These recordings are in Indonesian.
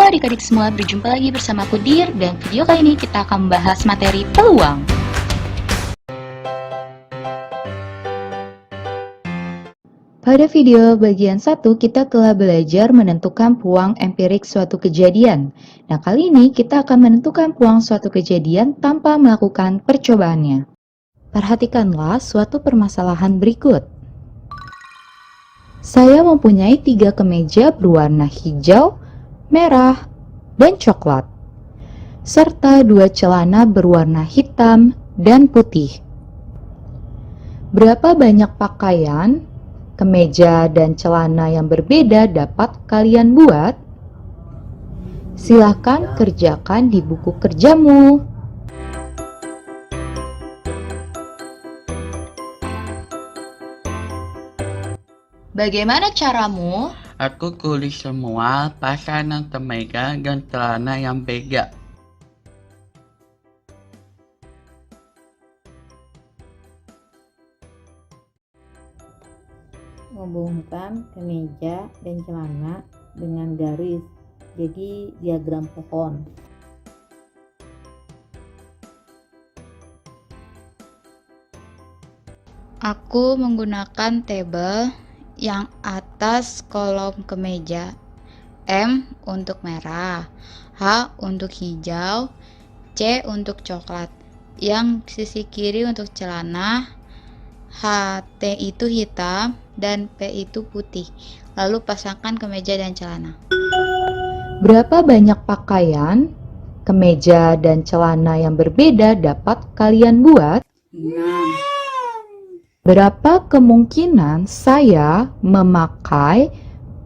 Halo adik-adik semua, berjumpa lagi bersama aku Dir, dan video kali ini kita akan membahas materi peluang. Pada video bagian 1, kita telah belajar menentukan peluang empirik suatu kejadian. Nah, kali ini kita akan menentukan peluang suatu kejadian tanpa melakukan percobaannya. Perhatikanlah suatu permasalahan berikut. Saya mempunyai 3 kemeja berwarna hijau, merah, dan coklat, serta 2 celana berwarna hitam dan putih. Berapa banyak pakaian, kemeja, dan celana yang berbeda dapat kalian buat? Silakan kerjakan di buku kerjamu. Bagaimana caramu? Aku tulis semua pasangan kemeja dan celana yang beda. Menghubungkan kemeja dan celana dengan garis, jadi diagram pohon. Aku menggunakan tabel yang atas kolom kemeja, M untuk merah, H untuk hijau, C untuk coklat. Yang sisi kiri untuk celana, HT itu hitam dan P itu putih. Lalu pasangkan kemeja dan celana. Berapa banyak pakaian, kemeja, dan celana yang berbeda dapat kalian buat? 6. Berapa kemungkinan saya memakai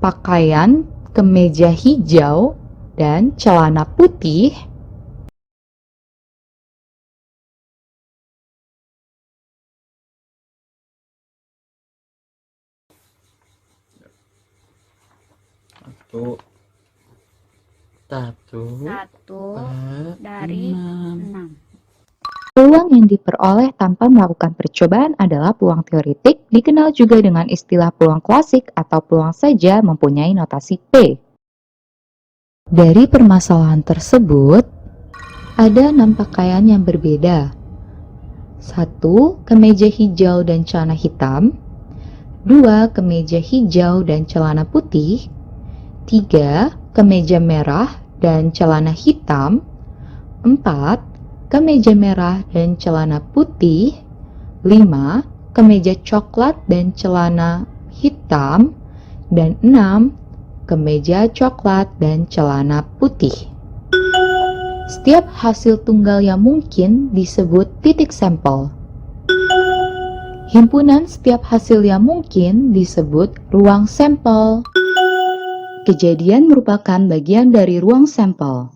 pakaian kemeja hijau dan celana putih? Satu Dari 6. Peluang yang diperoleh tanpa melakukan percobaan adalah peluang teoretik, dikenal juga dengan istilah peluang klasik atau peluang saja mempunyai notasi P. Dari permasalahan tersebut, ada 6 pakaian yang berbeda. 1. Kemeja hijau dan celana hitam. 2. Kemeja hijau dan celana putih. 3. Kemeja merah dan celana hitam. 4. Kemeja merah dan celana putih. 5. Kemeja coklat dan celana hitam. Dan 6. Kemeja coklat dan celana putih. Setiap hasil tunggal yang mungkin disebut titik sampel. Himpunan setiap hasil yang mungkin disebut ruang sampel. Kejadian merupakan bagian dari ruang sampel.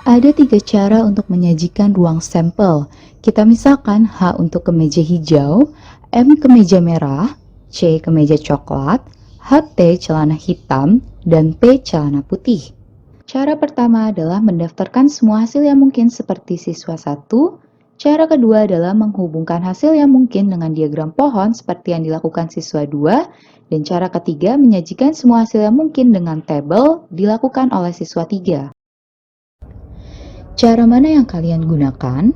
Ada 3 cara untuk menyajikan ruang sampel. Kita misalkan H untuk kemeja hijau, M kemeja merah, C kemeja coklat, HT celana hitam, dan P celana putih. Cara pertama adalah mendaftarkan semua hasil yang mungkin seperti siswa 1. Cara kedua adalah menghubungkan hasil yang mungkin dengan diagram pohon seperti yang dilakukan siswa 2. Dan cara ketiga menyajikan semua hasil yang mungkin dengan tabel dilakukan oleh siswa 3. Cara mana yang kalian gunakan?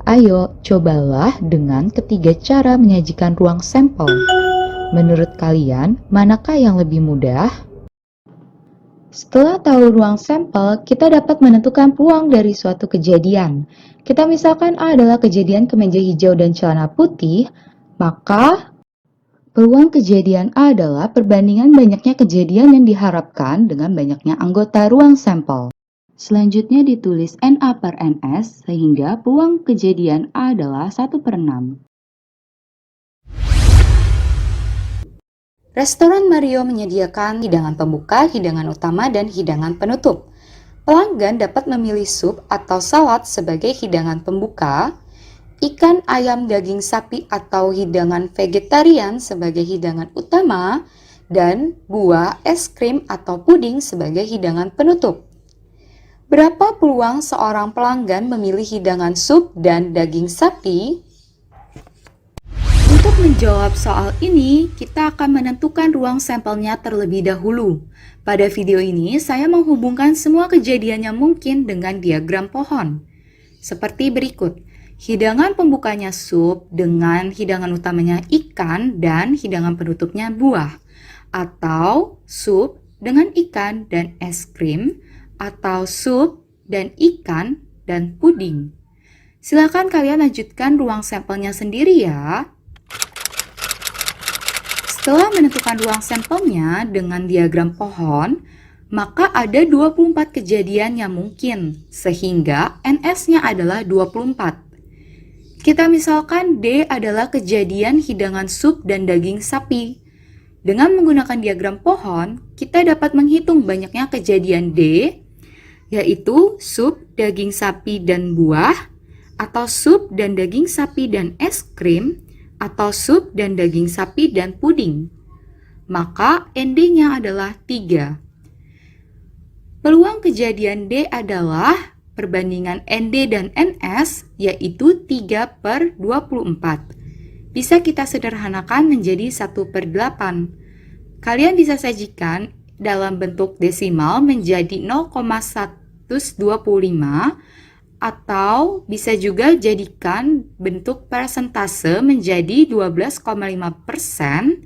Ayo, cobalah dengan ketiga cara menyajikan ruang sampel. Menurut kalian, manakah yang lebih mudah? Setelah tahu ruang sampel, kita dapat menentukan peluang dari suatu kejadian. Kita misalkan A adalah kejadian kemeja hijau dan celana putih, maka peluang kejadian A adalah perbandingan banyaknya kejadian yang diharapkan dengan banyaknya anggota ruang sampel. Selanjutnya ditulis NA per NS, sehingga peluang kejadian A adalah 1/6. Restoran Mario menyediakan hidangan pembuka, hidangan utama, dan hidangan penutup. Pelanggan dapat memilih sup atau salad sebagai hidangan pembuka, ikan, ayam, daging sapi, atau hidangan vegetarian sebagai hidangan utama, dan buah, es krim, atau puding sebagai hidangan penutup. Berapa peluang seorang pelanggan memilih hidangan sup dan daging sapi? Untuk menjawab soal ini, kita akan menentukan ruang sampelnya terlebih dahulu. Pada video ini, saya menghubungkan semua kejadian yang mungkin dengan diagram pohon. Seperti berikut. Hidangan pembukanya sup dengan hidangan utamanya ikan dan hidangan penutupnya buah. Atau sup dengan ikan dan es krim, atau sup dan ikan dan puding. Silakan kalian lanjutkan ruang sampelnya sendiri ya. Setelah menentukan ruang sampelnya dengan diagram pohon, maka ada 24 kejadian yang mungkin, sehingga NS-nya adalah 24. Kita misalkan D adalah kejadian hidangan sup dan daging sapi. Dengan menggunakan diagram pohon, kita dapat menghitung banyaknya kejadian D, yaitu sup, daging sapi, dan buah, atau sup dan daging sapi dan es krim, atau sup dan daging sapi dan puding. Maka ND-nya adalah 3. Peluang kejadian D adalah perbandingan ND dan NS, yaitu 3/24. Bisa kita sederhanakan menjadi 1/8. Kalian bisa sajikan dalam bentuk desimal menjadi 0,125 atau bisa juga jadikan bentuk persentase menjadi 12,5%,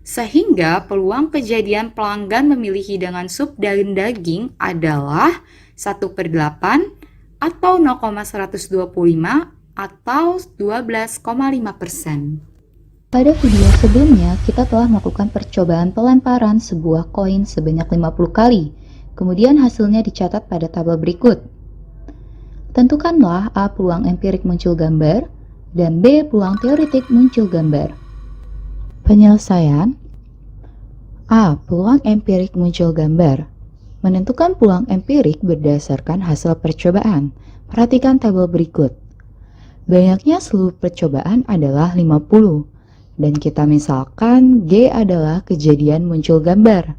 sehingga peluang kejadian pelanggan memilih hidangan sup dan daging adalah 1/8 atau 0,125 atau 12,5%. Pada video sebelumnya, kita telah melakukan percobaan pelemparan sebuah koin sebanyak 50 kali. Kemudian hasilnya dicatat pada tabel berikut. Tentukanlah A peluang empirik muncul gambar dan B peluang teoretik muncul gambar. Penyelesaian A. Peluang empirik muncul gambar. Menentukan peluang empirik berdasarkan hasil percobaan. Perhatikan tabel berikut. Banyaknya seluruh percobaan adalah 50. Dan kita misalkan G adalah kejadian muncul gambar.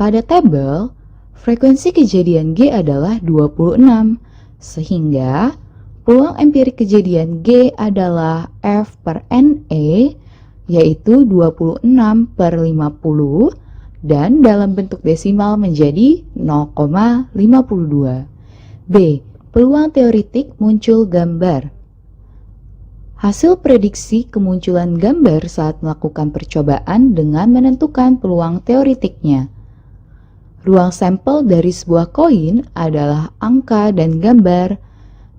Pada tabel, frekuensi kejadian G adalah 26. Sehingga peluang empirik kejadian G adalah F/NE, yaitu 26/50, dan dalam bentuk desimal menjadi 0,52. B. Peluang teoretik muncul gambar. Hasil prediksi kemunculan gambar saat melakukan percobaan dengan menentukan peluang teoretiknya. Ruang sampel dari sebuah koin adalah angka dan gambar,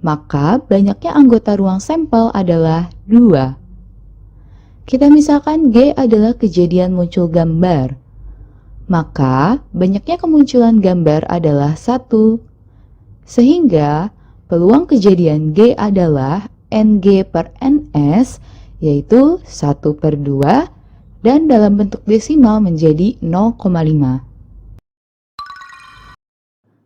maka banyaknya anggota ruang sampel adalah 2. Kita misalkan G adalah kejadian muncul gambar, maka banyaknya kemunculan gambar adalah 1. Sehingga peluang kejadian G adalah NG/NS, yaitu 1/2, dan dalam bentuk desimal menjadi 0,5.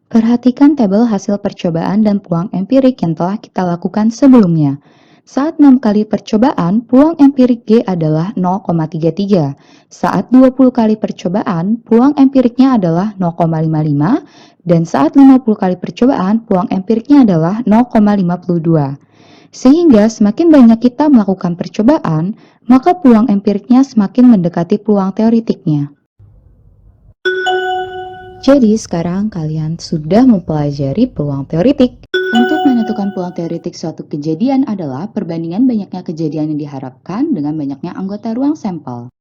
Perhatikan tabel hasil percobaan dan peluang empirik yang telah kita lakukan sebelumnya. Saat 6 kali percobaan, peluang empirik G adalah 0,33. Saat 20 kali percobaan, peluang empiriknya adalah 0,55. Dan saat 50 kali percobaan, peluang empiriknya adalah 0,52. Sehingga semakin banyak kita melakukan percobaan, maka peluang empiriknya semakin mendekati peluang teoretiknya. Jadi sekarang kalian sudah mempelajari peluang teoretik. Untuk menentukan peluang teoretik suatu kejadian adalah perbandingan banyaknya kejadian yang diharapkan dengan banyaknya anggota ruang sampel.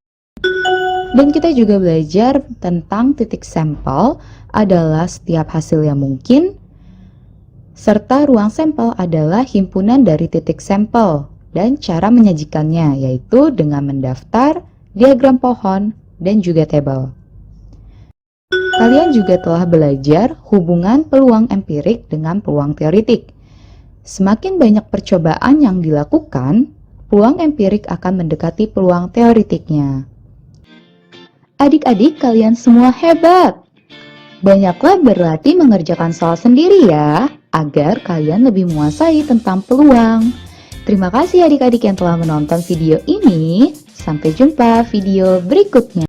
Dan kita juga belajar tentang titik sampel adalah setiap hasil yang mungkin, serta ruang sampel adalah himpunan dari titik sampel dan cara menyajikannya yaitu dengan mendaftar, diagram pohon, dan juga tabel. Kalian juga telah belajar hubungan peluang empirik dengan peluang teoretik. Semakin banyak percobaan yang dilakukan, peluang empirik akan mendekati peluang teoretiknya. Adik-adik, kalian semua hebat! Banyaklah berlatih mengerjakan soal sendiri ya, agar kalian lebih menguasai tentang peluang. Terima kasih adik-adik yang telah menonton video ini. Sampai jumpa video berikutnya.